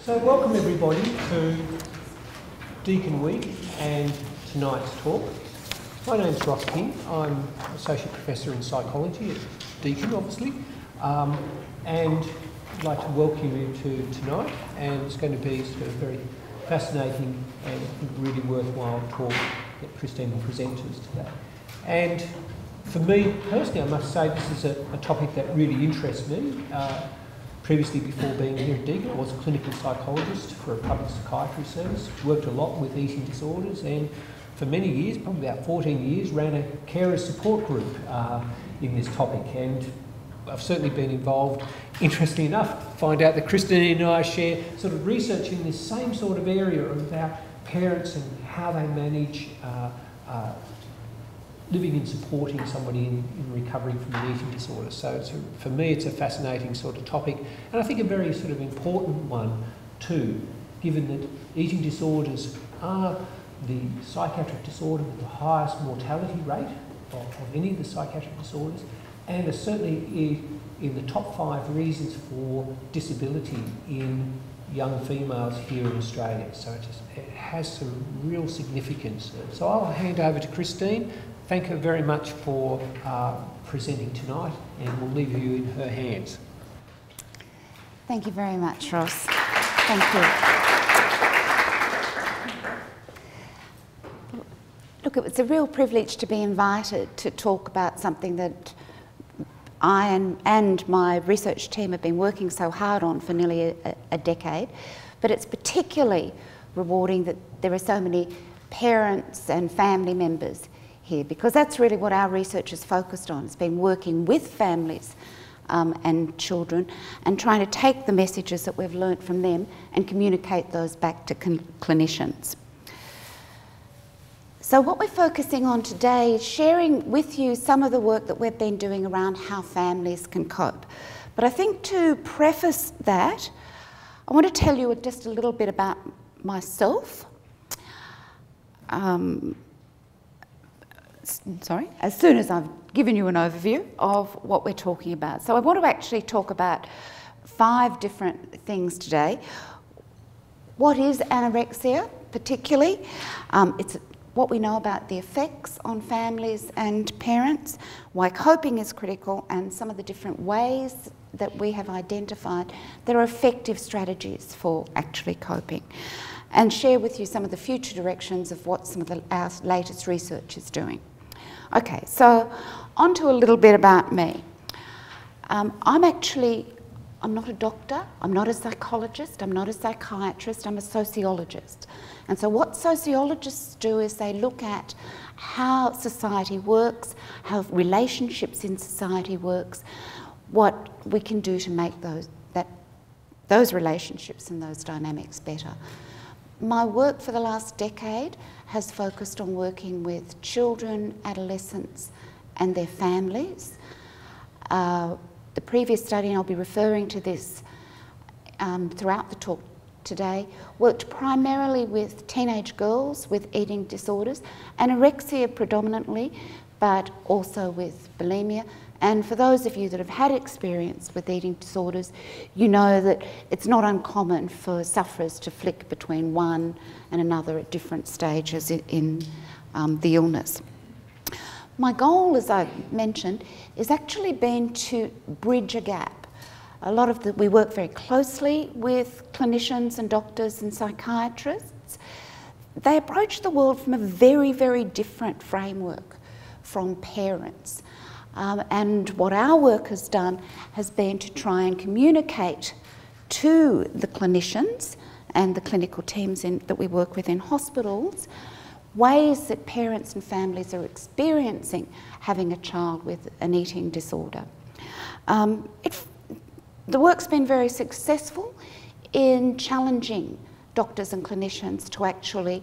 So welcome everybody to Deakin Week and tonight's talk. My name's Ross King. I'm Associate Professor in Psychology at Deakin, obviously, and I'd like to welcome you to tonight, and it's going to be sort of a very fascinating and I think really worthwhile talk that Christine will present to us today. And for me personally, I must say this is a topic that really interests me. Previously, before being here at Deakin, I was a clinical psychologist for a public psychiatry service, worked a lot with eating disorders, and for many years, probably about 14 years, ran a carer support group in this topic. And I've certainly been involved, interestingly enough, to find out that Christine and I share sort of research in this same sort of area about parents and how they manage living and supporting somebody in recovering from an eating disorder. So for me it's a fascinating sort of topic, and I think a very sort of important one too, given that eating disorders are the psychiatric disorder with the highest mortality rate of any of the psychiatric disorders, and are certainly in the top 5 reasons for disability in young females here in Australia. So it has some real significance. So I'll hand over to Christine. Thank her very much for presenting tonight, and we'll leave you in her hands. Thank you very much, Ross. Thank you. Look, it was a real privilege to be invited to talk about something that I and my research team have been working so hard on for nearly a decade, but it's particularly rewarding that there are so many parents and family members here, because that's really what our research is focused on. It's been working with families and children and trying to take the messages that we've learnt from them and communicate those back to clinicians. So what we're focusing on today is sharing with you some of the work that we've been doing around how families can cope. But I think to preface that, I want to tell you just a little bit about myself. As soon as I've given you an overview of what we're talking about. So I want to actually talk about 5 different things today. What is anorexia, particularly? It's what we know about the effects on families and parents, why coping is critical, and some of the different ways that we have identified that are effective strategies for actually coping, and share with you some of the future directions of what some of our latest research is doing. Okay, so on to a little bit about me. I'm not a doctor, I'm not a psychologist, I'm not a psychiatrist, I'm a sociologist. And so what sociologists do is they look at how society works, how relationships in society works, what we can do to make those relationships and those dynamics better. My work for the last decade has focused on working with children, adolescents and their families. The previous study, and I'll be referring to this throughout the talk today, worked primarily with teenage girls with eating disorders, anorexia predominantly, but also with bulimia. And for those of you that have had experience with eating disorders, you know that it's not uncommon for sufferers to flick between one and another at different stages in the illness. My goal, as I mentioned, is actually been to bridge a gap. We work very closely with clinicians and doctors and psychiatrists. They approach the world from a very, very different framework from parents. And what our work has done has been to try and communicate to the clinicians and the clinical teams that we work with in hospitals ways that parents and families are experiencing having a child with an eating disorder. The work's been very successful in challenging doctors and clinicians to actually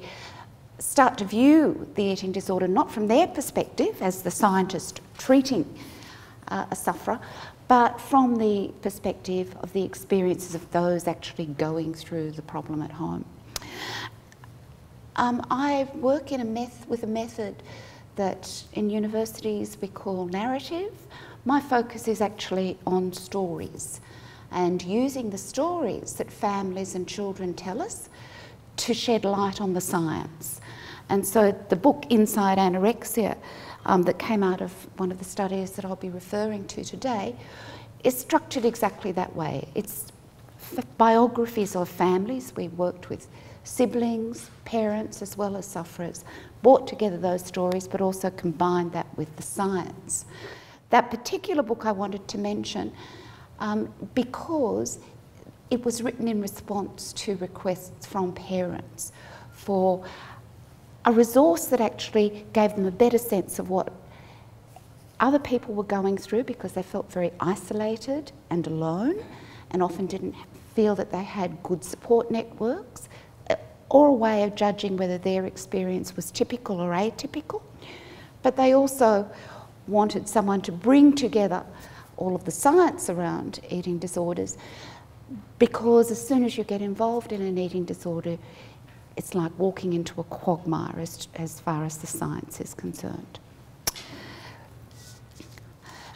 start to view the eating disorder not from their perspective as the scientist treating a sufferer, but from the perspective of the experiences of those actually going through the problem at home. I work with a method that in universities we call narrative. My focus is actually on stories. and using the stories that families and children tell us to shed light on the science. And so the book Inside Anorexia that came out of one of the studies that I'll be referring to today is structured exactly that way. It's biographies of families. We worked with siblings, parents, as well as sufferers, brought together those stories, but also combined that with the science. That particular book I wanted to mention because it was written in response to requests from parents for a resource that actually gave them a better sense of what other people were going through, because they felt very isolated and alone and often didn't feel that they had good support networks, or a way of judging whether their experience was typical or atypical. But they also wanted someone to bring together all of the science around eating disorders, because as soon as you get involved in an eating disorder, it's like walking into a quagmire as far as the science is concerned.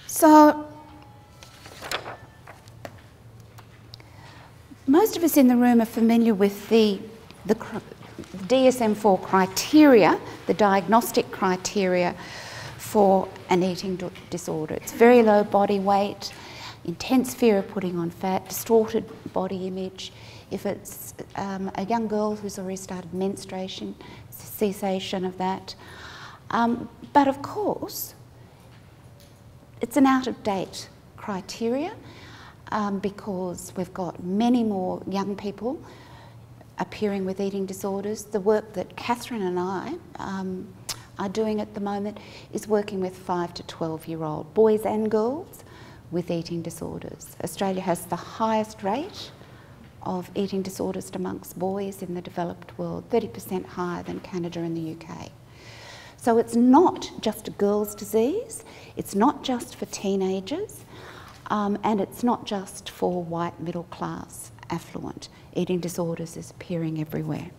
So, most of us in the room are familiar with the DSM-4 criteria, the diagnostic criteria for an eating disorder. It's very low body weight, intense fear of putting on fat, distorted body image. If it's a young girl who's already started menstruation, cessation of that. But of course, it's an out-of-date criteria because we've got many more young people appearing with eating disorders. The work that Catherine and I are doing at the moment is working with 5 to 12-year-old boys and girls with eating disorders. Australia has the highest rate of eating disorders amongst boys in the developed world, 30% higher than Canada and the UK. So it's not just a girls' disease, it's not just for teenagers, and it's not just for white, middle class, affluent. Eating disorders is appearing everywhere.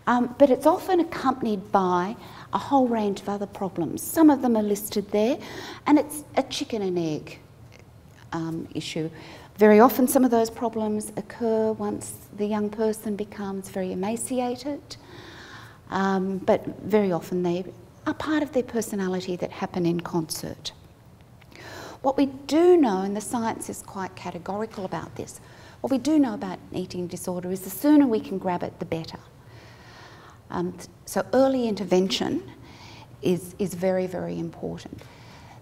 But it's often accompanied by a whole range of other problems. Some of them are listed there, and it's a chicken and egg issue. Very often some of those problems occur once the young person becomes very emaciated, but very often they are part of their personality that happen in concert. What we do know, and the science is quite categorical about this, what we do know about an eating disorder is the sooner we can grab it, the better. So early intervention is very, very important.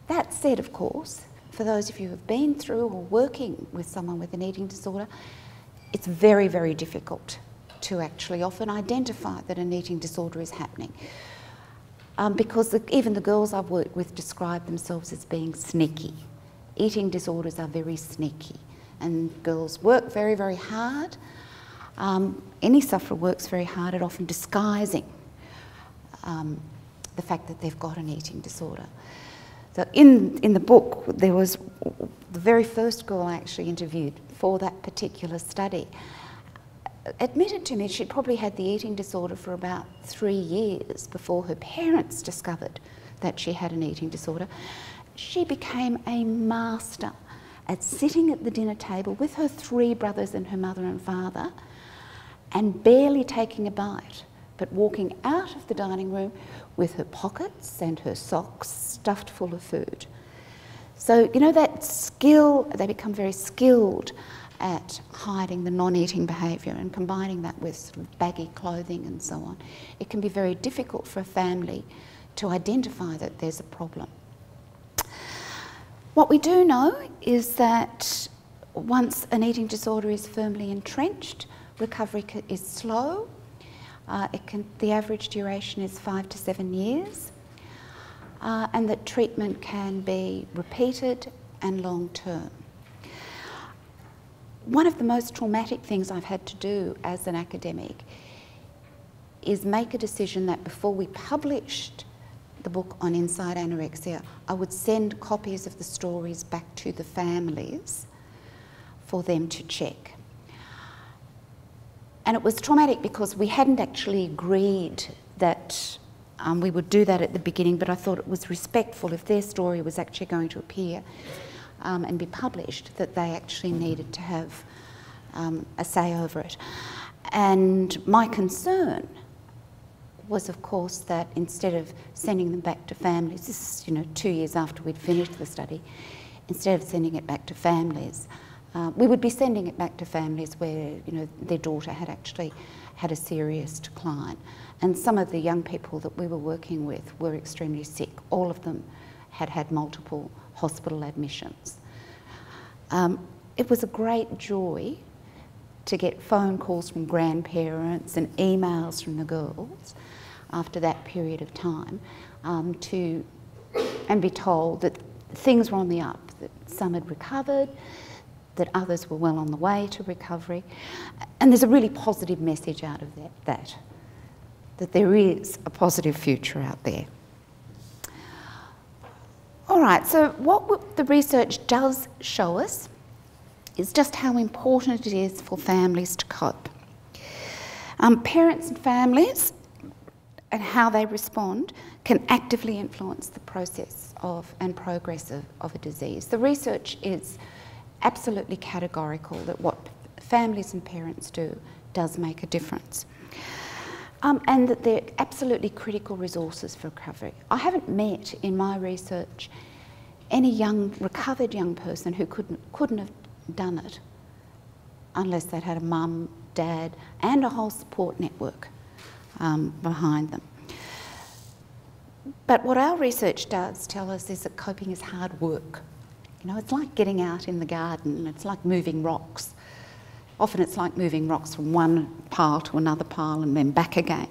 That said, of course, for those of you who have been through or working with someone with an eating disorder, it's very, very difficult to actually often identify that an eating disorder is happening. Because even the girls I've worked with describe themselves as being sneaky. Eating disorders are very sneaky, and girls work very, very hard. Any sufferer works very hard at often disguising the fact that they've got an eating disorder. So in the book, there was the very first girl I actually interviewed for that particular study admitted to me she'd probably had the eating disorder for about 3 years before her parents discovered that she had an eating disorder. She became a master at sitting at the dinner table with her 3 brothers and her mother and father and barely taking a bite, but walking out of the dining room with her pockets and her socks stuffed full of food. So, you know, that skill, they become very skilled at hiding the non-eating behaviour and combining that with sort of baggy clothing and so on. It can be very difficult for a family to identify that there's a problem. What we do know is that once an eating disorder is firmly entrenched, recovery is slow. The average duration is 5 to 7 years, and that treatment can be repeated and long-term. One of the most traumatic things I've had to do as an academic is make a decision that before we published the book on Inside Anorexia, I would send copies of the stories back to the families for them to check. And it was traumatic because we hadn't actually agreed that we would do that at the beginning, but I thought it was respectful if their story was actually going to appear. and be published, that they actually needed to have a say over it. And my concern was, of course, that instead of sending them back to families, this is 2 years after we'd finished the study, instead of sending it back to families, we would be sending it back to families where their daughter had actually had a serious decline. And some of the young people that we were working with were extremely sick. All of them had had multiple hospital admissions. It was a great joy to get phone calls from grandparents and emails from the girls after that period of time, and be told that things were on the up, that some had recovered, that others were well on the way to recovery. And there's a really positive message out of that there is a positive future out there. All right, so what the research does show us is just how important it is for families to cope. Parents and families and how they respond can actively influence the process and progress of a disease. The research is absolutely categorical that what families and parents do does make a difference. And that they're absolutely critical resources for recovery. I haven't met in my research any recovered young person who couldn't have done it unless they'd had a mum, dad, and a whole support network behind them. But what our research does tell us is that coping is hard work. It's like getting out in the garden, it's like moving rocks. Often it's like moving rocks from one pile to another pile and then back again.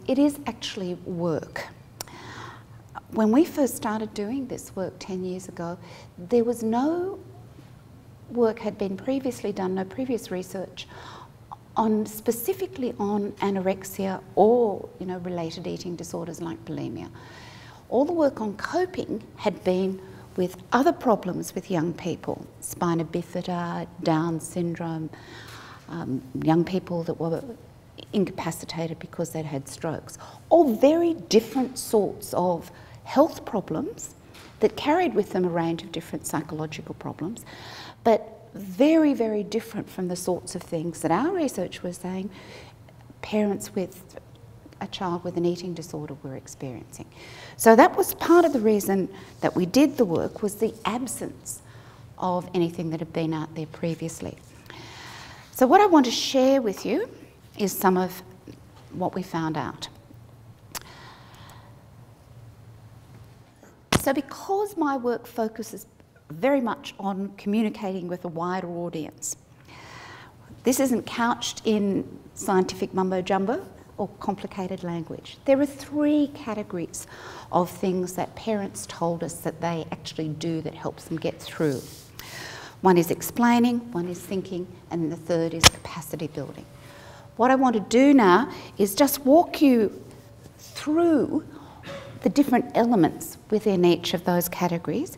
It is actually work. When we first started doing this work 10 years ago, there was no work had been previously done, no previous research specifically on anorexia or related eating disorders like bulimia. All the work on coping had been with other problems with young people, spina bifida, Down syndrome, young people that were incapacitated because they'd had strokes. All very different sorts of health problems that carried with them a range of different psychological problems, but very, very different from the sorts of things that our research was saying parents with a child with an eating disorder were experiencing. So that was part of the reason that we did the work, was the absence of anything that had been out there previously. So what I want to share with you is some of what we found out. So because my work focuses very much on communicating with a wider audience, this isn't couched in scientific mumbo-jumbo or complicated language. There are 3 categories of things that parents told us that they actually do that helps them get through. One is explaining, one is thinking, and the third is capacity building. What I want to do now is just walk you through the different elements within each of those categories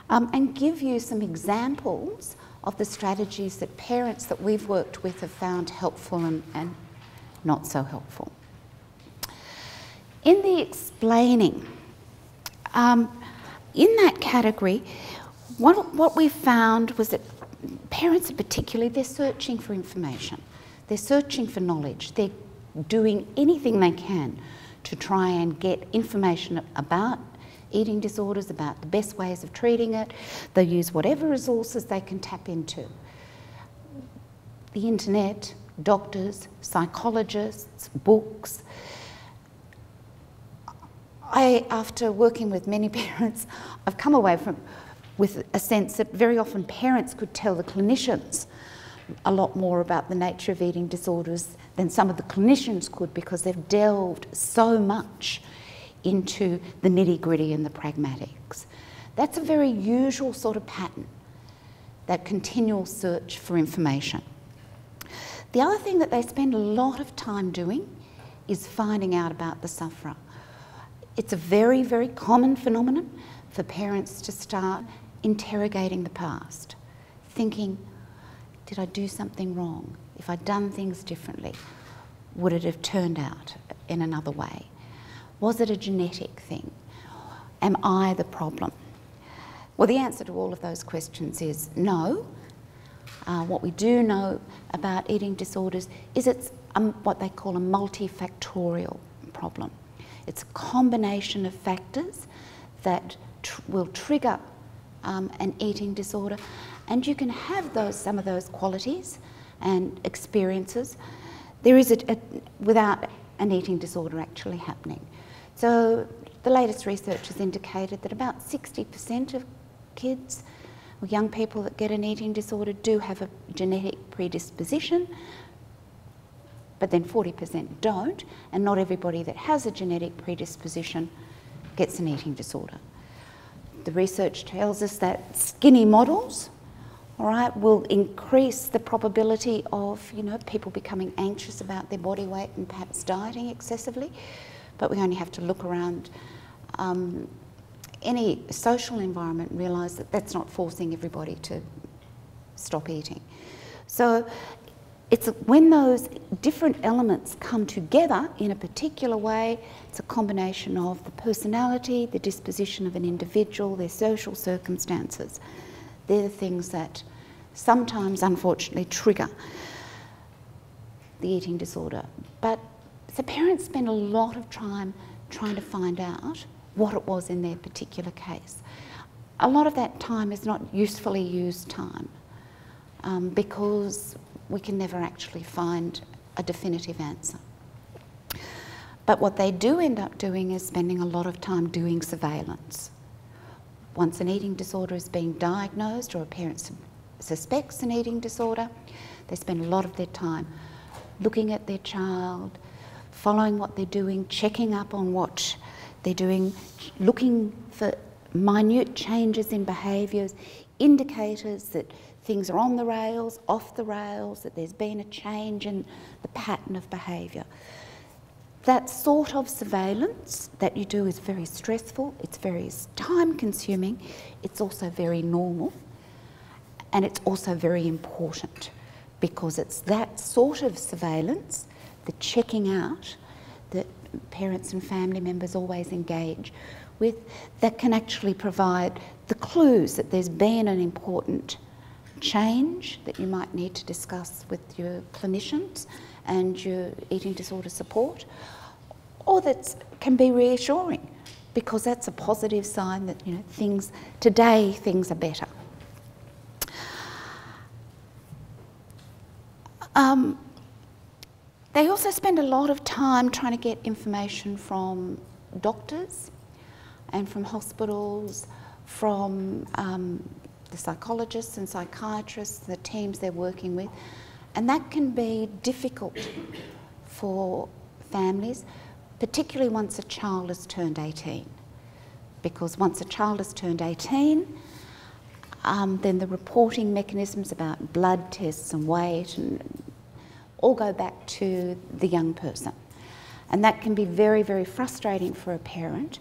and give you some examples of the strategies that parents that we've worked with have found helpful and not so helpful. In the explaining, in that category, what we found was that parents particularly, they're searching for information. They're searching for knowledge. They're doing anything they can to try and get information about eating disorders, about the best ways of treating it. They use whatever resources they can tap into. The internet, doctors, psychologists, books. After working with many parents, I've come away with a sense that very often parents could tell the clinicians a lot more about the nature of eating disorders than some of the clinicians could, because they've delved so much into the nitty-gritty and the pragmatics. That's a very usual sort of pattern, that continual search for information. The other thing that they spend a lot of time doing is finding out about the sufferer. It's a very, very common phenomenon for parents to start interrogating the past, thinking, did I do something wrong? If I'd done things differently, would it have turned out in another way? Was it a genetic thing? Am I the problem? Well, the answer to all of those questions is no. What we do know about eating disorders is it's what they call a multifactorial problem. It's a combination of factors that will trigger an eating disorder, and you can have some of those qualities and experiences. There is without an eating disorder actually happening. So the latest research has indicated that about 60% of kids or young people that get an eating disorder do have a genetic predisposition, but then 40% don't, and not everybody that has a genetic predisposition gets an eating disorder. The research tells us that skinny models, all right, will increase the probability of, people becoming anxious about their body weight and perhaps dieting excessively, but we only have to look around any social environment and realise that that's not forcing everybody to stop eating. So it's when those different elements come together in a particular way, it's a combination of the personality, the disposition of an individual, their social circumstances. They're the things that sometimes, unfortunately, trigger the eating disorder. But the parents spend a lot of time trying to find out what it was in their particular case. A lot of that time is not usefully used time because we can never actually find a definitive answer. But what they do end up doing is spending a lot of time doing surveillance. Once an eating disorder is being diagnosed or a parent suspects an eating disorder, they spend a lot of their time looking at their child, following what they're doing, checking up on what they're doing, looking for minute changes in behaviours, indicators that things are on the rails, off the rails, that there's been a change in the pattern of behaviour. That sort of surveillance that you do is very stressful, it's very time-consuming, it's also very normal, and it's also very important because it's that sort of surveillance, the checking out, that parents and family members always engage with, that can actually provide the clues that there's been an important change that you might need to discuss with your clinicians and your eating disorder support, or that can be reassuring because that's a positive sign that things are better. They also spend a lot of time trying to get information from doctors and from hospitals, from the psychologists and psychiatrists, the teams they're working with, and that can be difficult for families, particularly once a child has turned 18. Because once a child has turned 18, then the reporting mechanisms about blood tests and weight and all go back to the young person. And that can be very, very frustrating for a parent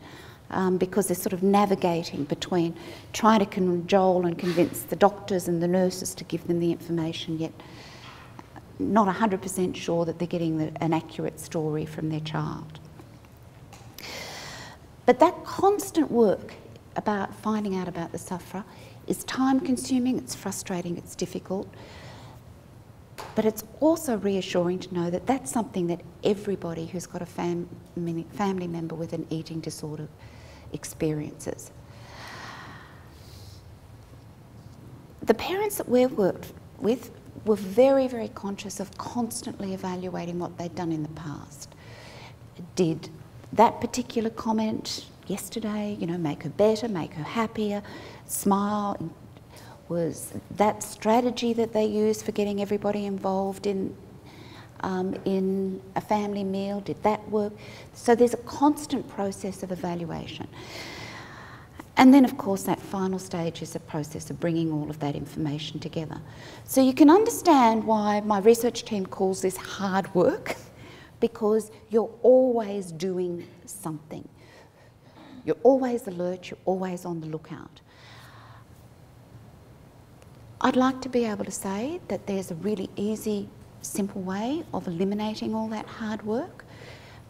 because they're sort of navigating between trying to cajole and convince the doctors and the nurses to give them the information, yet not 100% sure that they're getting an accurate story from their child. But that constant work about finding out about the sufferer is time-consuming, it's frustrating, it's difficult, but it's also reassuring to know that that's something that everybody who's got a family member with an eating disorder experiences. The parents that we've worked with were very, very conscious of constantly evaluating what they'd done in the past. Did that particular comment yesterday, make her better, make her happier, smile? Was that strategy that they used for getting everybody involved in a family meal, did that work? So there's a constant process of evaluation. And then, of course, that final stage is a process of bringing all of that information together. So you can understand why my research team calls this hard work, because you're always doing something. You're always alert, you're always on the lookout. I'd like to be able to say that there's a really easy, simple way of eliminating all that hard work,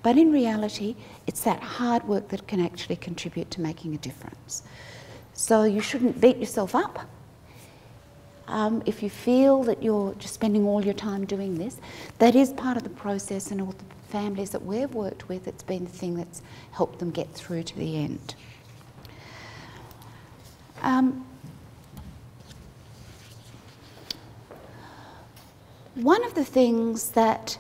but in reality, it's that hard work that can actually contribute to making a difference. So you shouldn't beat yourself up. If you feel that you're just spending all your time doing this, that is part of the process, and all the families that we've worked with, it's been the thing that's helped them get through to the end. One of the things that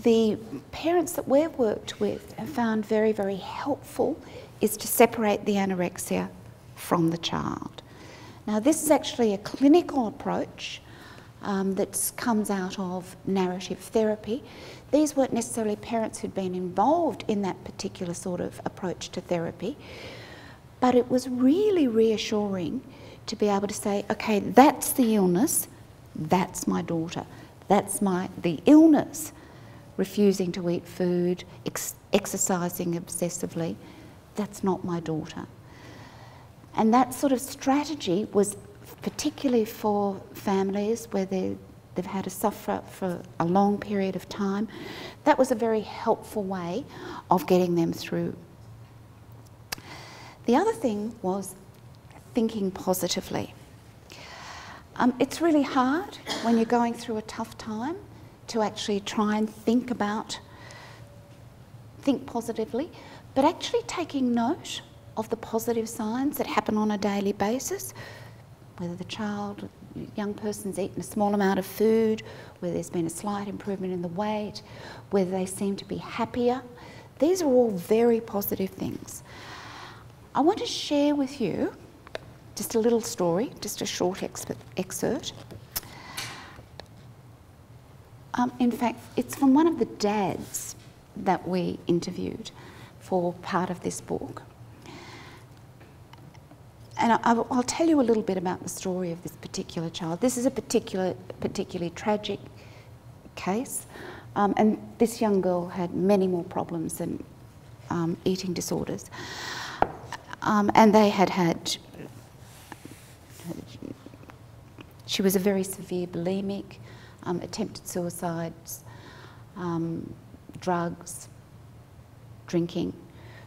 the parents that we've worked with have found very, very helpful is to separate the anorexia from the child. Now, this is actually a clinical approach that comes out of narrative therapy. These weren't necessarily parents who'd been involved in that particular sort of approach to therapy, but it was really reassuring to be able to say, okay, that's the illness, that's my daughter. That's the illness, refusing to eat food, exercising obsessively, that's not my daughter. And that sort of strategy was particularly for families where they've had to suffer for a long period of time. That was a very helpful way of getting them through. The other thing was thinking positively. It's really hard when you're going through a tough time to actually try and think positively, but actually taking note of the positive signs that happen on a daily basis, whether the young person's eaten a small amount of food, whether there's been a slight improvement in the weight, whether they seem to be happier. These are all very positive things. I want to share with you just a little story, just a short excerpt. In fact, it's from one of the dads that we interviewed for part of this book. And I'll tell you a little bit about the story of this particular child. This is a particularly tragic case, and this young girl had many more problems than eating disorders. And they had she was a very severe bulimic, attempted suicides, drugs, drinking.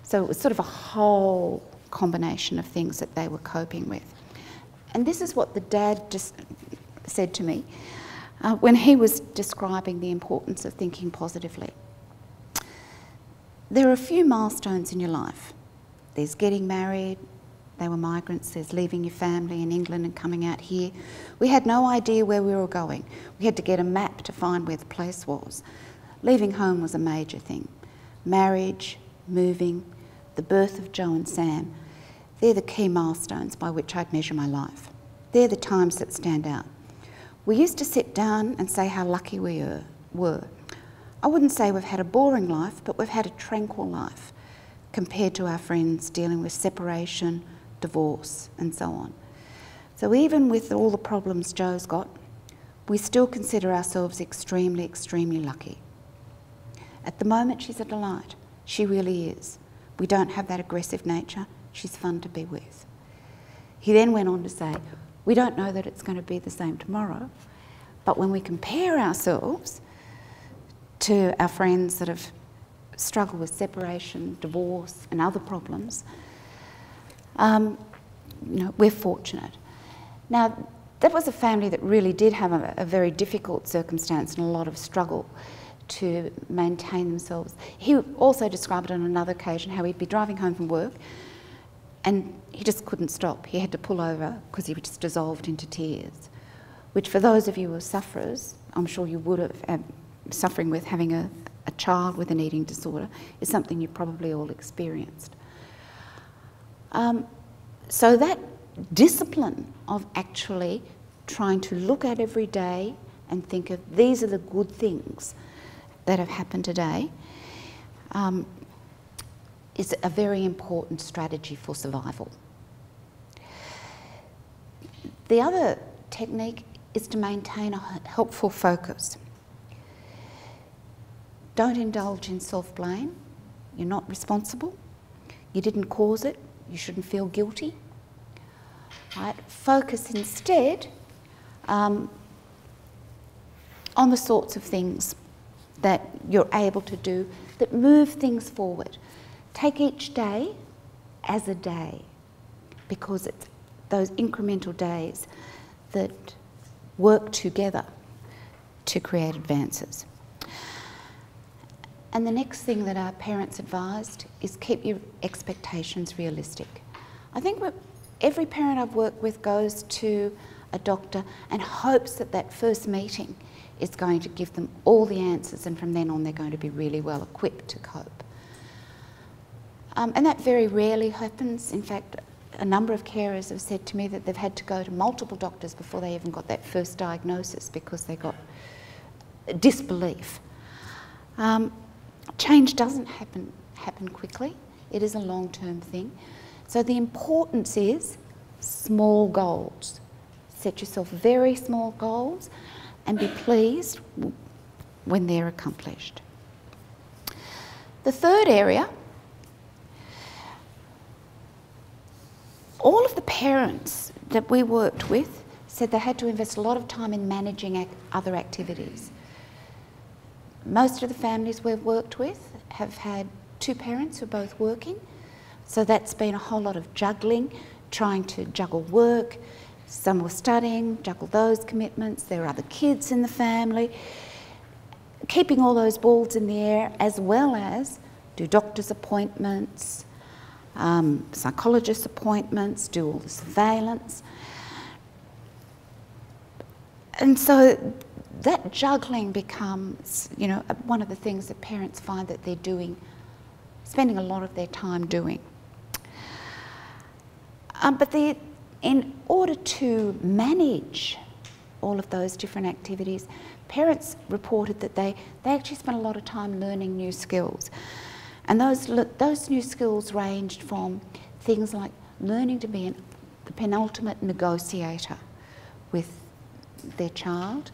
So it was sort of a whole combination of things that they were coping with. And this is what the dad just said to me when he was describing the importance of thinking positively. There are a few milestones in your life. There's getting married, they were migrants, there's leaving your family in England and coming out here. We had no idea where we were going. We had to get a map to find where the place was. Leaving home was a major thing. Marriage, moving, the birth of Joe and Sam, they're the key milestones by which I'd measure my life. They're the times that stand out. We used to sit down and say how lucky we were. I wouldn't say we've had a boring life, but we've had a tranquil life compared to our friends dealing with separation, divorce, and so on. So even with all the problems Joe's got, we still consider ourselves extremely, extremely lucky. At the moment, she's a delight. She really is. We don't have that aggressive nature. She's fun to be with. He then went on to say, we don't know that it's going to be the same tomorrow, but when we compare ourselves to our friends that have struggled with separation, divorce, and other problems, we're fortunate. Now, that was a family that really did have a very difficult circumstance and a lot of struggle to maintain themselves. He also described on another occasion how he'd be driving home from work and he just couldn't stop. He had to pull over because he just dissolved into tears, which for those of you who are sufferers, I'm sure you would have, suffering with having a child with an eating disorder is something you probably all experienced. So that discipline of actually trying to look at every day and think of these are the good things that have happened today is a very important strategy for survival. The other technique is to maintain a helpful focus. Don't indulge in self-blame. You're not responsible. You didn't cause it. You shouldn't feel guilty. Right? Focus instead on the sorts of things that you're able to do that move things forward. Take each day as a day, because it's those incremental days that work together to create advances. And the next thing that our parents advised is keep your expectations realistic. I think every parent I've worked with goes to a doctor and hopes that that first meeting is going to give them all the answers, and from then on they're going to be really well equipped to cope. And that very rarely happens. In fact, a number of carers have said to me that they've had to go to multiple doctors before they even got that first diagnosis because they got disbelief. Change doesn't happen quickly. It is a long-term thing. So the importance is small goals. Set yourself very small goals and be pleased when they're accomplished. The third area, all of the parents that we worked with said they had to invest a lot of time in managing other activities. Most of the families we've worked with have had two parents who are both working, so that's been a whole lot of juggling, trying to juggle work. Some were studying, juggle those commitments. There are other kids in the family. Keeping all those balls in the air, as well as do doctor's appointments, psychologist appointments, do all the surveillance. And so that juggling becomes, you know, one of the things that parents find that they're doing, spending a lot of their time doing. But in order to manage all of those different activities, parents reported that they actually spent a lot of time learning new skills. And those new skills ranged from things like learning to be the penultimate negotiator with their child,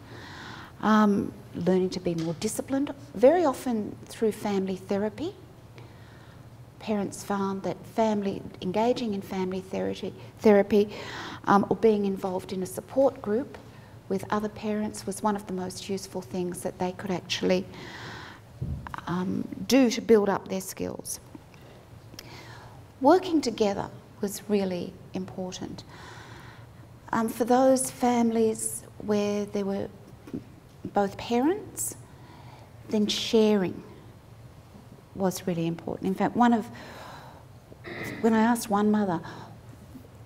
learning to be more disciplined, very often through family therapy. Parents found that engaging in family therapy or being involved in a support group with other parents was one of the most useful things that they could actually do to build up their skills. Working together was really important. For those families where there were both parents, then sharing was really important. In fact, when I asked one mother,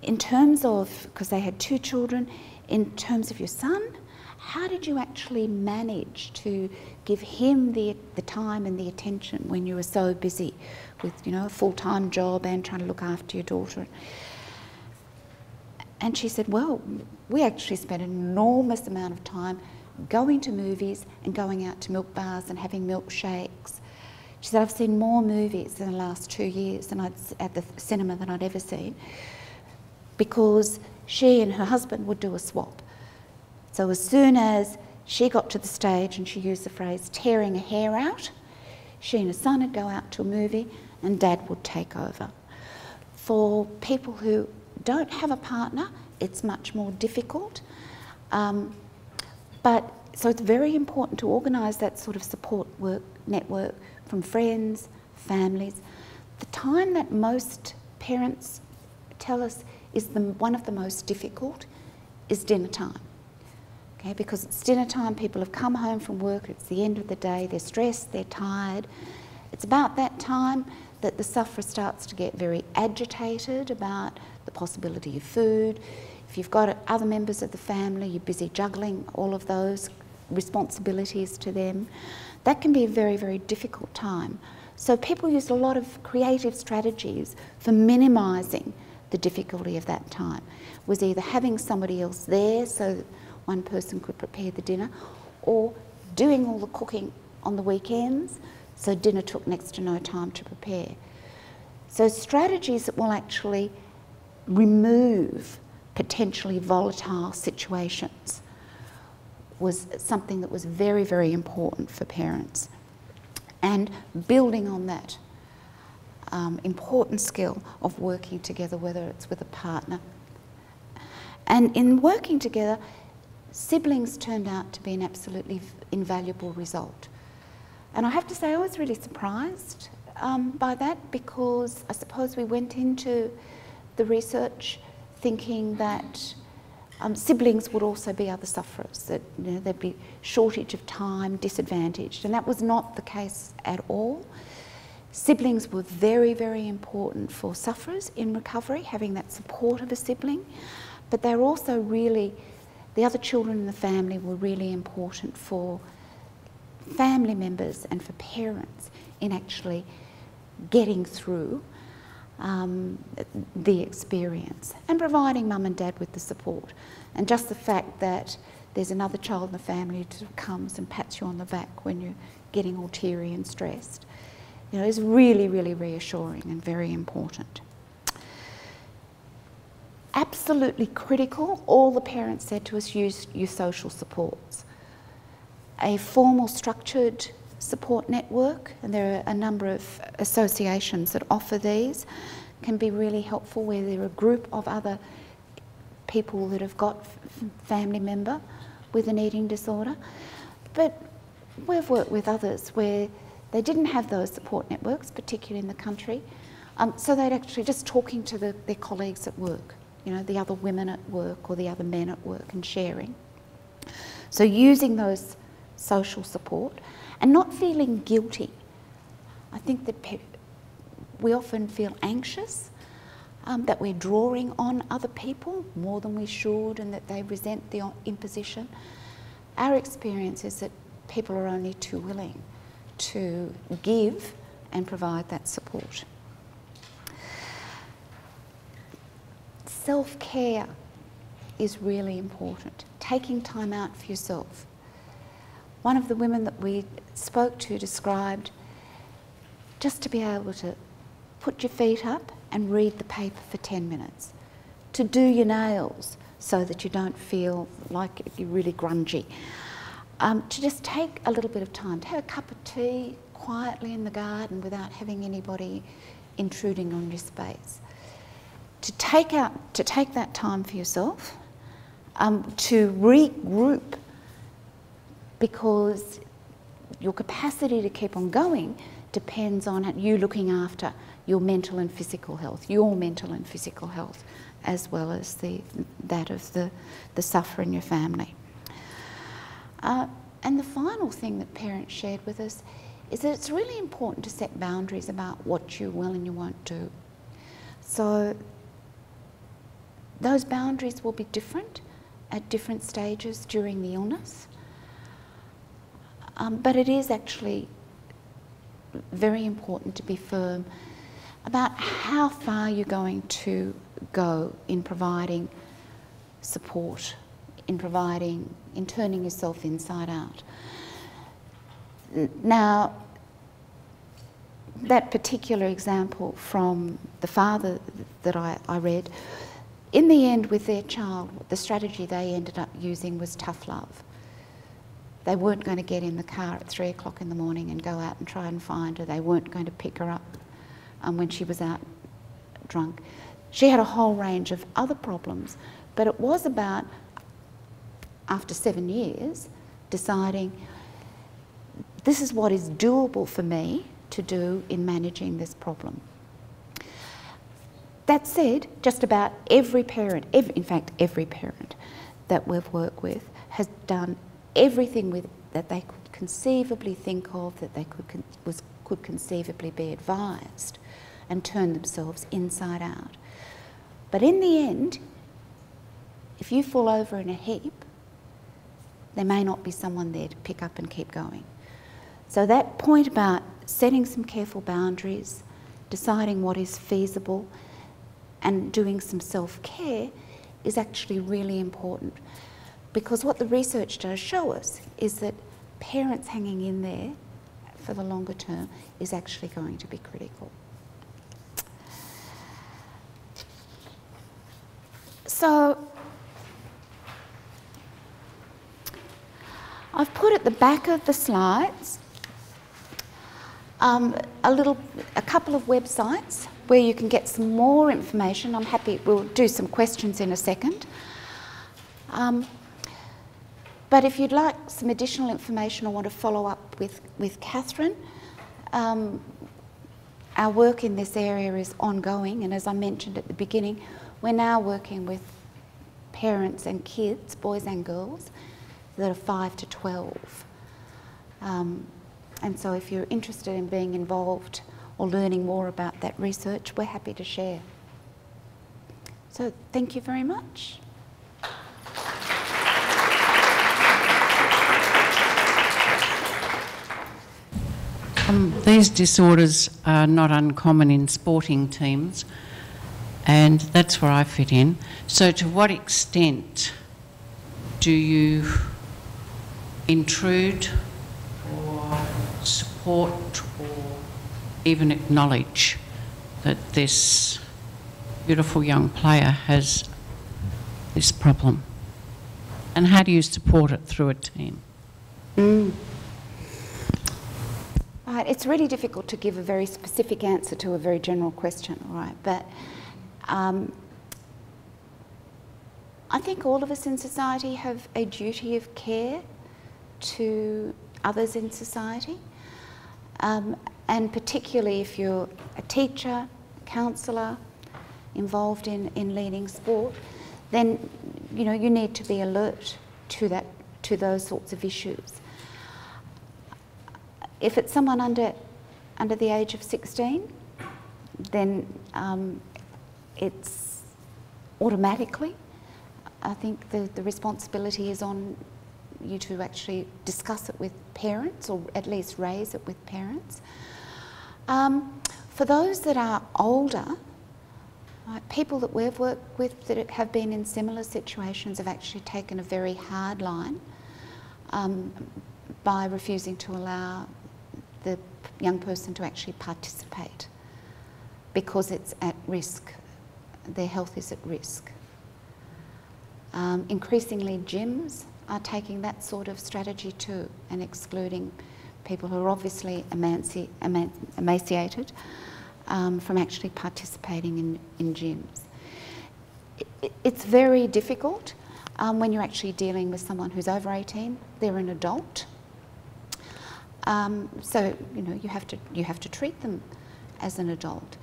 in terms of, because they had two children, in terms of your son, how did you actually manage to give him the time and the attention when you were so busy with, you know, a full-time job and trying to look after your daughter? And she said, well, we actually spent an enormous amount of time going to movies and going out to milk bars and having milkshakes. She said, I've seen more movies in the last 2 years at the cinema than I'd ever seen, because she and her husband would do a swap. So as soon as she got to the stage, and she used the phrase tearing her hair out, she and her son would go out to a movie and Dad would take over. For people who don't have a partner, it's much more difficult. So it's very important to organise that sort of support network from friends, families. The time that most parents tell us is one of the most difficult is dinner time. Okay, because it's dinner time, people have come home from work, it's the end of the day, they're stressed, they're tired. It's about that time that the sufferer starts to get very agitated about the possibility of food. If you've got other members of the family, you're busy juggling all of those responsibilities to them. That can be a very, very difficult time. So people use a lot of creative strategies for minimising the difficulty of that time. It was either having somebody else there so that one person could prepare the dinner, or doing all the cooking on the weekends so dinner took next to no time to prepare. So strategies that will actually remove potentially volatile situations was something that was very, very important for parents. And building on that important skill of working together, whether it's with a partner. And in working together, siblings turned out to be an absolutely invaluable result. And I have to say I was really surprised by that, because I suppose we went into the research thinking that siblings would also be other sufferers, that there'd be shortage of time, disadvantaged, and that was not the case at all. Siblings were very, very important for sufferers in recovery, having that support of a sibling, but they're also really, the other children in the family were really important for family members and for parents in actually getting through the experience and providing mum and dad with the support. And just the fact that there's another child in the family who comes and pats you on the back when you're getting all teary and stressed, is really, really reassuring and very important. Absolutely critical, all the parents said to us, use your social supports. A formal structured support network, and there are a number of associations that offer these, can be really helpful, where they're a group of other people that have got family member with an eating disorder. But we've worked with others where they didn't have those support networks, particularly in the country, so they'd actually just talking to their colleagues at work, the other women at work or the other men at work, and sharing. So using those social support and not feeling guilty. I think that we often feel anxious, that we're drawing on other people more than we should, and that they resent the imposition. Our experience is that people are only too willing to give and provide that support. Self-care is really important. Taking time out for yourself. One of the women that we spoke to described just to be able to put your feet up and read the paper for 10 minutes, to do your nails so that you don't feel like you're really grungy, to just take a little bit of time, to have a cup of tea quietly in the garden without having anybody intruding on your space, to take that time for yourself, to regroup, because your capacity to keep on going depends on you looking after your mental and physical health, as well as that of the sufferer in your family. And the final thing that parents shared with us is that it's really important to set boundaries about what you will and you won't do. So those boundaries will be different at different stages during the illness. But it is actually very important to be firm about how far you're going to go in providing support, in turning yourself inside out. Now, that particular example from the father that I read, in the end with their child, the strategy they ended up using was tough love. They weren't going to get in the car at 3 o'clock in the morning and go out and try and find her. They weren't going to pick her up when she was out drunk. She had a whole range of other problems, but it was about, after 7 years, deciding this is what is doable for me to do in managing this problem. That said, just about every parent, in fact every parent that we've worked with has done everything that they could conceivably think of, that they could conceivably be advised, and turn themselves inside out. But in the end, if you fall over in a heap, there may not be someone there to pick up and keep going. So that point about setting some careful boundaries, deciding what is feasible, and doing some self-care is actually really important. Because what the research does show us is that parents hanging in there for the longer term is actually going to be critical. So I've put at the back of the slides a couple of websites where you can get some more information. I'm happy, we'll do some questions in a second. But if you'd like some additional information or want to follow up with Catherine, our work in this area is ongoing, and as I mentioned at the beginning, we're now working with parents and kids, boys and girls, that are 5 to 12. And so if you're interested in being involved or learning more about that research, we're happy to share. So thank you very much. These disorders are not uncommon in sporting teams, and that's where I fit in. So to what extent do you intrude or support or even acknowledge that this beautiful young player has this problem? And how do you support it through a team? Right, it's really difficult to give a very specific answer to a very general question, right? But I think all of us in society have a duty of care to others in society, and particularly if you're a teacher, counsellor, involved in leading sport, then you know you need to be alert to those sorts of issues. If it's someone under the age of 16, then it's automatically, I think the responsibility is on you to actually discuss it with parents, or at least raise it with parents. For those that are older, people that we've worked with that have been in similar situations have actually taken a very hard line by refusing to allow the young person to actually participate because it's at risk, their health is at risk. Increasingly gyms are taking that sort of strategy too and excluding people who are obviously emaciated from actually participating in gyms. It's very difficult when you're actually dealing with someone who's over 18, they're an adult. So you know you have to treat them as an adult,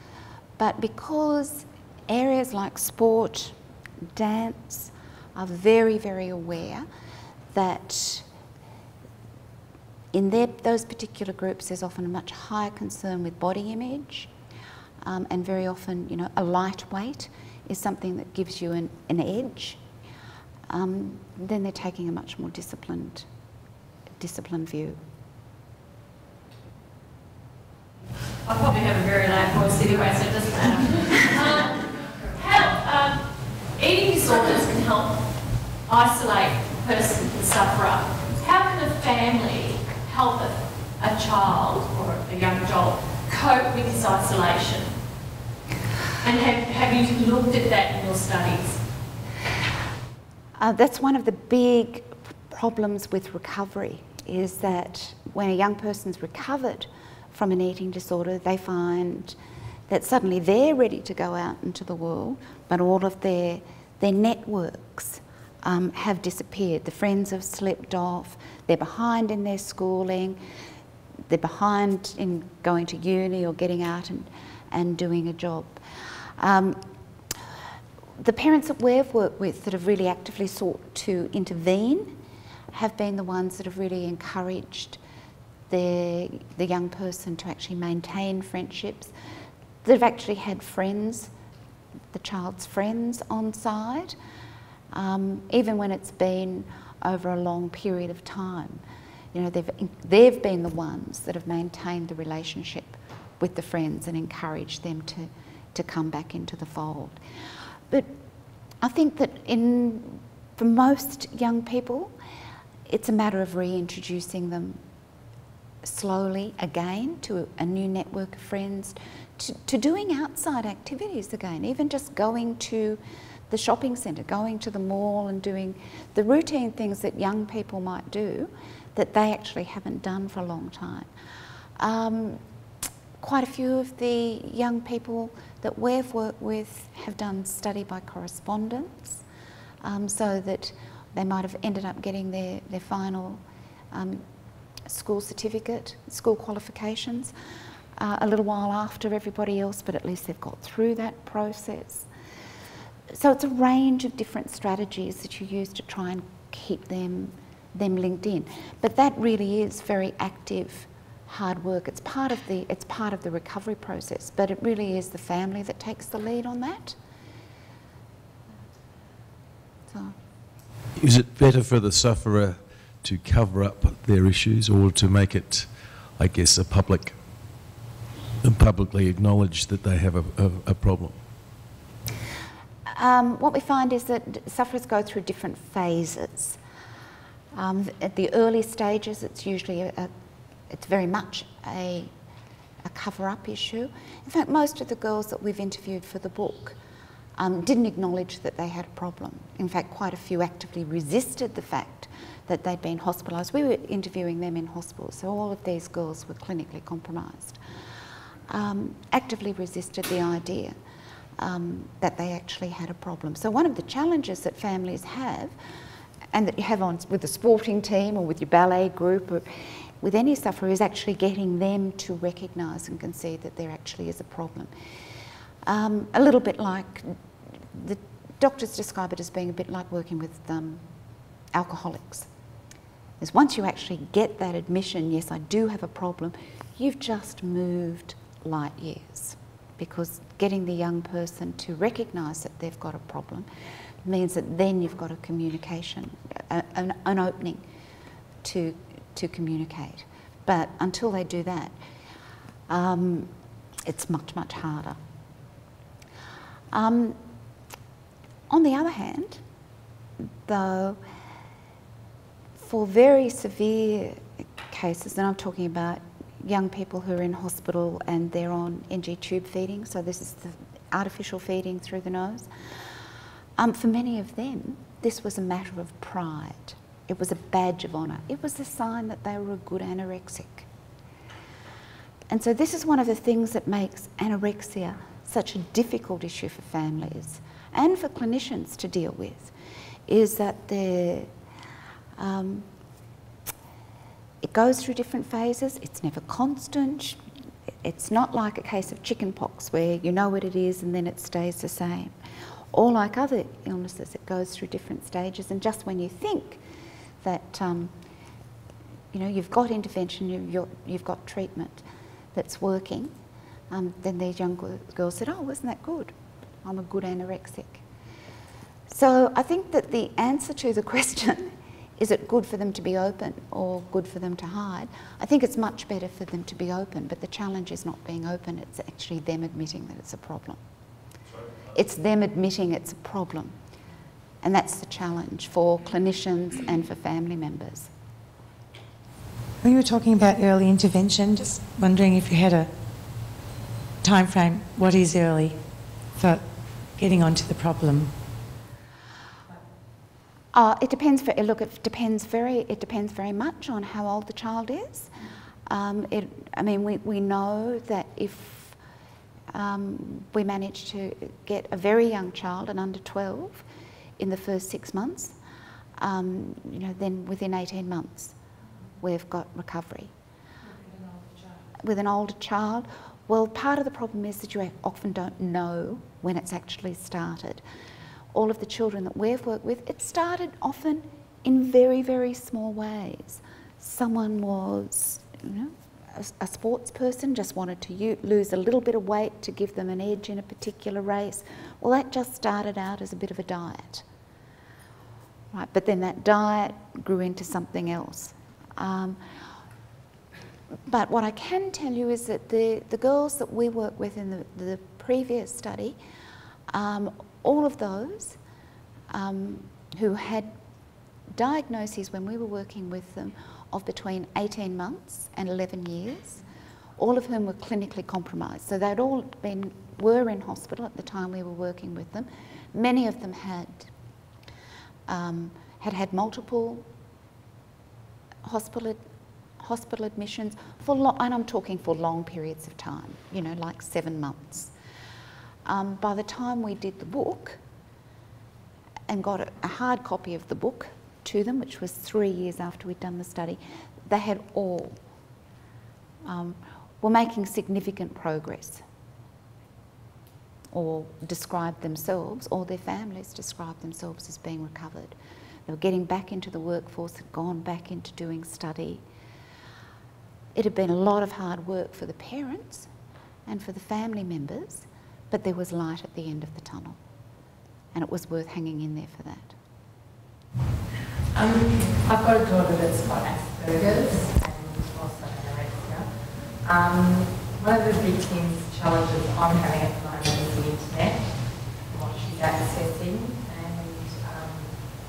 but because areas like sport, dance are very, very aware that in those particular groups there's often a much higher concern with body image, and very often you know a lightweight is something that gives you an edge. Then they're taking a much more disciplined view. I probably have a very loud voice anyway, so it doesn't matter. Eating disorders can help isolate the person, the sufferer. How can a family help a child or a young adult cope with this isolation? And have you looked at that in your studies? That's one of the big problems with recovery, is that when a young person's recovered from an eating disorder, they find that suddenly they're ready to go out into the world, but all of their networks have disappeared. The friends have slipped off, they're behind in their schooling, they're behind in going to uni or getting out and doing a job. The parents that we've worked with that have really actively sought to intervene have been the ones that have really encouraged the young person to actually maintain friendships. They've actually had friends, the child's friends on side, even when it's been over a long period of time. You know, they've been the ones that have maintained the relationship with the friends and encouraged them to come back into the fold. But I think that for most young people, it's a matter of reintroducing them slowly again to a new network of friends, to doing outside activities again, even just going to the shopping centre, going to the mall and doing the routine things that young people might do that they actually haven't done for a long time. Quite a few of the young people that we've worked with have done study by correspondence, so that they might have ended up getting their final school certificate, school qualifications, a little while after everybody else, but at least they've got through that process. So it's a range of different strategies that you use to try and keep them linked in. But that really is very active, hard work. It's part of the recovery process, but it really is the family that takes the lead on that. So. Is it better for the sufferer to cover up their issues, or to make it, I guess, publicly acknowledge that they have a problem? What we find is that sufferers go through different phases. At the early stages, it's usually it's very much a cover-up issue. In fact, most of the girls that we've interviewed for the book didn't acknowledge that they had a problem. In fact, quite a few actively resisted the fact that they'd been hospitalised. We were interviewing them in hospital, so all of these girls were clinically compromised. Actively resisted the idea that they actually had a problem. So one of the challenges that families have, and that you have on with the sporting team or with your ballet group or with any sufferer, is actually getting them to recognise and concede that there actually is a problem. A little bit like, the doctors describe it as being a bit like working with alcoholics. Is once you actually get that admission, yes, I do have a problem, you've just moved light years, because getting the young person to recognise that they've got a problem means that then you've got a communication, an opening to communicate. But until they do that, it's much, much harder. On the other hand, though, for very severe cases, and I'm talking about young people who are in hospital and they're on NG tube feeding, so this is the artificial feeding through the nose. For many of them, this was a matter of pride. It was a badge of honour. It was a sign that they were a good anorexic. And so this is one of the things that makes anorexia such a difficult issue for families and for clinicians to deal with, is that it goes through different phases. It's never constant. It's not like a case of chickenpox where you know what it is and then it stays the same. Or like other illnesses, it goes through different stages, and just when you think that you know, you've got intervention, you've got treatment that's working, then these young girls said, oh, isn't that good? I'm a good anorexic. So I think that the answer to the question, is it good for them to be open or good for them to hide? I think it's much better for them to be open, but the challenge is not being open, it's actually them admitting that it's a problem. It's them admitting it's a problem. And that's the challenge for clinicians and for family members. When you were talking about early intervention, just wondering if you had a time frame, what is early for getting onto the problem? It depends. It depends very much on how old the child is. We know that if we manage to get a very young child, an under 12, in the first 6 months, then within 18 months, we've got recovery. With an older child, well, part of the problem is that you often don't know when it's actually started. All of the children that we've worked with, it started often in very, very small ways. Someone was, a sports person, just wanted to lose a little bit of weight to give them an edge in a particular race. Well, that just started out as a bit of a diet, right? But then that diet grew into something else. But what I can tell you is that the girls that we worked with in the previous study, all of those who had diagnoses when we were working with them of between 18 months and 11 years, all of whom were clinically compromised. So they'd all were in hospital at the time we were working with them. Many of them had multiple hospital admissions and I'm talking for long periods of time, like 7 months. By the time we did the book and got a hard copy of the book to them, which was 3 years after we'd done the study, they had all were making significant progress, or described themselves, or their families described themselves as being recovered. They were getting back into the workforce, had gone back into doing study. It had been a lot of hard work for the parents and for the family members, but there was light at the end of the tunnel, and it was worth hanging in there for that. I've got a daughter that's got Asperger's and also anorexia. One of the big challenges I'm having at the moment is the internet, what she's accessing, and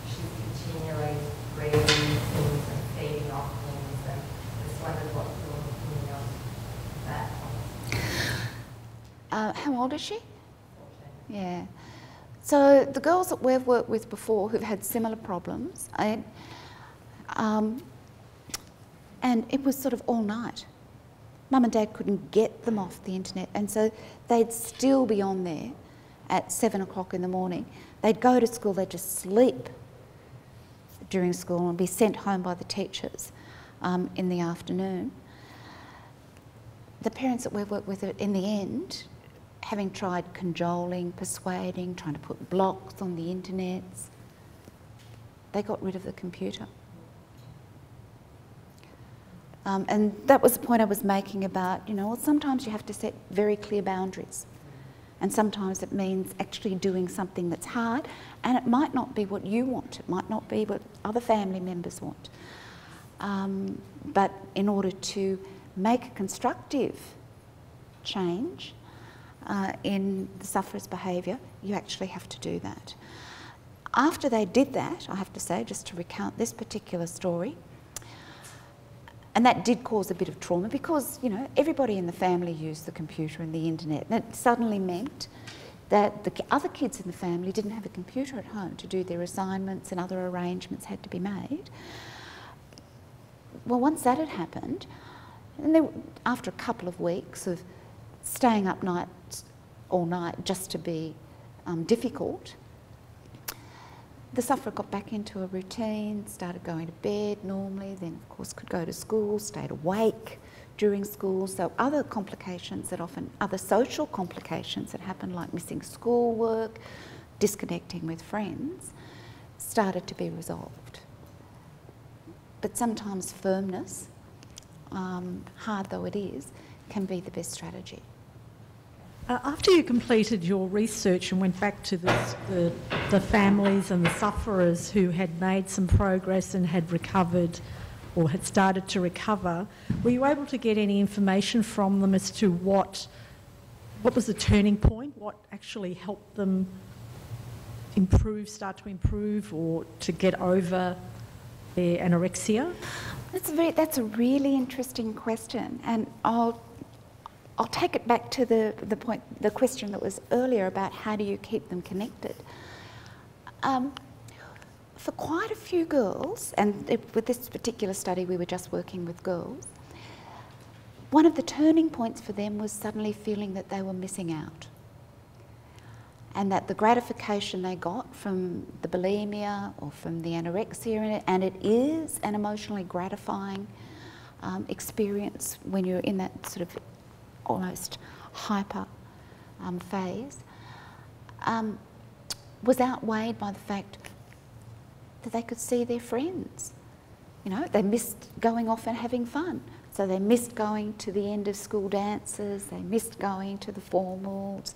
she's continually reading things and feeding off things, and just wondered what your opinion of that was. How old is she? 14. Yeah. So the girls that we've worked with before who've had similar problems, and it was sort of all night. Mum and Dad couldn't get them off the internet, and so they'd still be on there at 7 o'clock in the morning. They'd go to school, they'd just sleep during school and be sent home by the teachers in the afternoon. The parents that we've worked with in the end, having tried cajoling, persuading, trying to put blocks on the internet, they got rid of the computer. And that was the point I was making about, you know, well, sometimes you have to set very clear boundaries. And sometimes it means actually doing something that's hard, and it might not be what you want, it might not be what other family members want. But in order to make a constructive change in the sufferer's behaviour, you actually have to do that. After they did that, I have to say, just to recount this particular story, and that did cause a bit of trauma because, you know, everybody in the family used the computer and the internet, and it suddenly meant that the other kids in the family didn't have a computer at home to do their assignments, and other arrangements had to be made. Well, once that had happened, and after a couple of weeks of staying up all night just to be difficult, the sufferer got back into a routine, started going to bed normally, then of course could go to school, stayed awake during school. So other complications other social complications that happen, like missing schoolwork, disconnecting with friends, started to be resolved. But sometimes firmness, hard though it is, can be the best strategy. After you completed your research and went back to the families and the sufferers who had made some progress and had recovered or had started to recover, were you able to get any information from them as to what was the turning point, what actually helped them start to improve or to get over their anorexia? That's a really interesting question, and I'll take it back to the question that was earlier about how do you keep them connected. For quite a few girls, and with this particular study we were just working with girls, one of the turning points for them was suddenly feeling that they were missing out, and that the gratification they got from the bulimia or from the anorexia, and it is an emotionally gratifying experience when you're in that sort of almost hyper phase, was outweighed by the fact that they could see their friends. You know, they missed going off and having fun. So they missed going to the end of school dances, they missed going to the formals.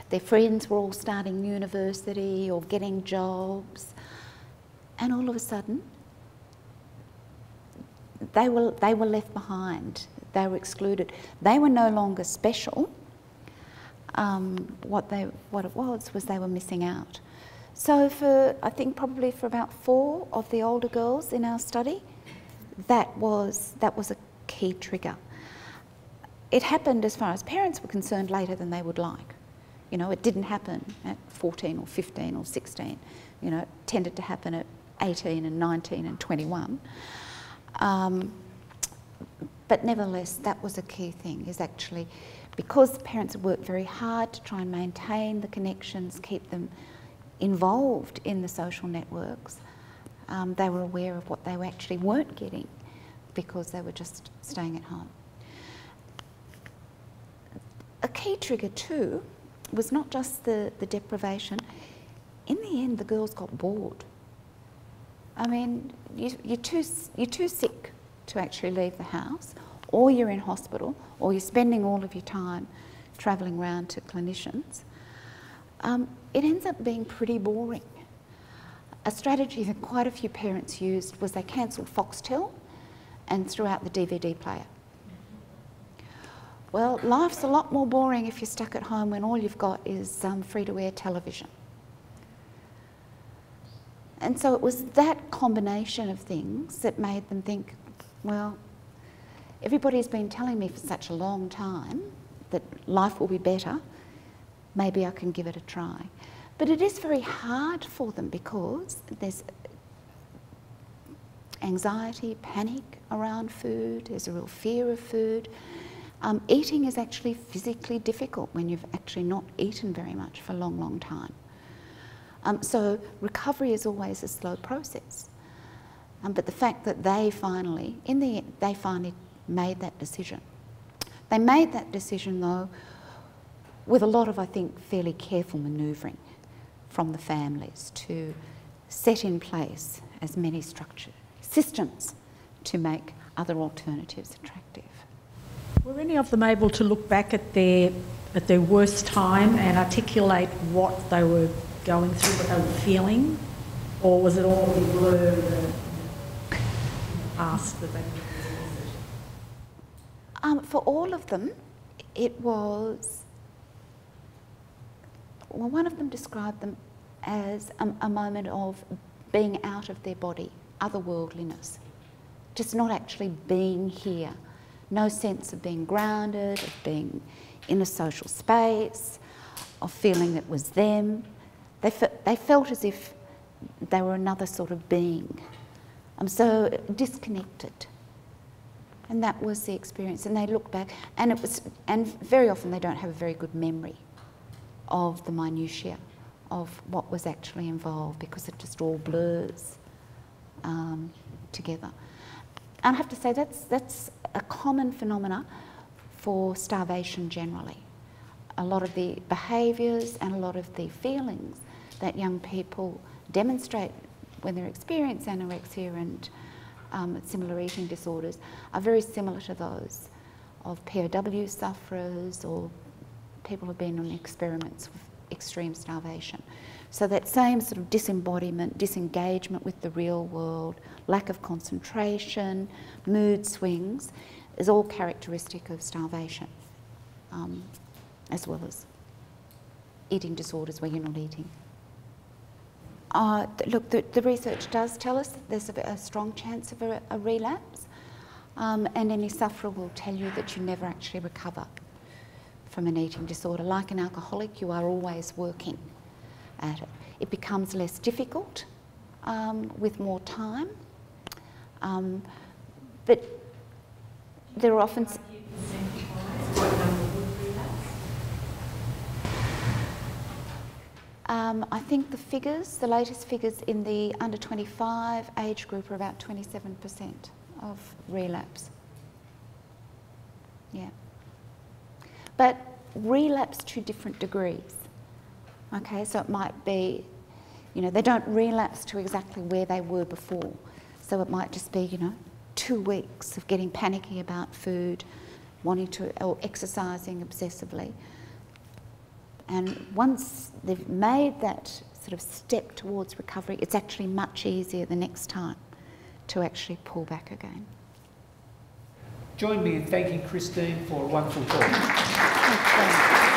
Their friends were all starting university or getting jobs. And all of a sudden, they were left behind. They were excluded. They were no longer special. What it was they were missing out. So I think probably for about 4 of the older girls in our study, that was a key trigger. It happened, as far as parents were concerned, later than they would like. You know, it didn't happen at 14 or 15 or 16. You know, it tended to happen at 18 and 19 and 21. But nevertheless, that was a key thing, is actually because the parents had worked very hard to try and maintain the connections, keep them involved in the social networks, they were aware of what they actually weren't getting because they were just staying at home. key trigger too was not just the deprivation. In the end, the girls got bored. I mean, you're too sick to actually leave the house, or you're in hospital, or you're spending all of your time travelling around to clinicians. It ends up being pretty boring. A strategy that quite a few parents used was they cancelled Foxtel and threw out the DVD player. Well, life's a lot more boring if you're stuck at home when all you've got is free-to-air television. And so it was that combination of things that made them think, well, everybody's been telling me for such a long time that life will be better, maybe I can give it a try. But it is very hard for them because there's anxiety, panic around food, there's a real fear of food. Eating is actually physically difficult when you've actually not eaten very much for a long, long time. So recovery is always a slow process. But the fact that they finally, in the end, they finally made that decision. They made that decision though with a lot of, I think, fairly careful manoeuvring from the families to set in place as many structured systems to make other alternatives attractive. Were any of them able to look back at their worst time and articulate what they were going through, what they were feeling, or was it all a blur in the past that they could revisit? For all of them, it was, well, one of them described them as a moment of being out of their body, otherworldliness, just not actually being here. No sense of being grounded, of being in a social space, of feeling it was them. They felt as if they were another sort of being. So disconnected. And that was the experience. And they look back, and very often they don't have a very good memory of the minutiae of what was actually involved because it just all blurs together. And I have to say that's a common phenomena for starvation generally. A lot of the behaviours and a lot of the feelings that young people demonstrate when they experience anorexia and similar eating disorders are very similar to those of POW sufferers or people who have been on experiments with extreme starvation. So that same sort of disembodiment, disengagement with the real world, lack of concentration, mood swings, is all characteristic of starvation, as well as eating disorders where you're not eating. Look, the research does tell us that there's a strong chance of a relapse, and any sufferer will tell you that you never actually recover from an eating disorder. Like an alcoholic, you are always working at it. It becomes less difficult with more time, but there are often... I think the latest figures in the under 25 age group are about 27% of relapse. Yeah. But relapse to different degrees. Okay, so it might be, they don't relapse to exactly where they were before. So it might just be, 2 weeks of getting panicky about food, or exercising obsessively. And once they've made that sort of step towards recovery, it's actually much easier the next time to actually pull back again. Join me in thanking Christine for a wonderful talk. Thank you.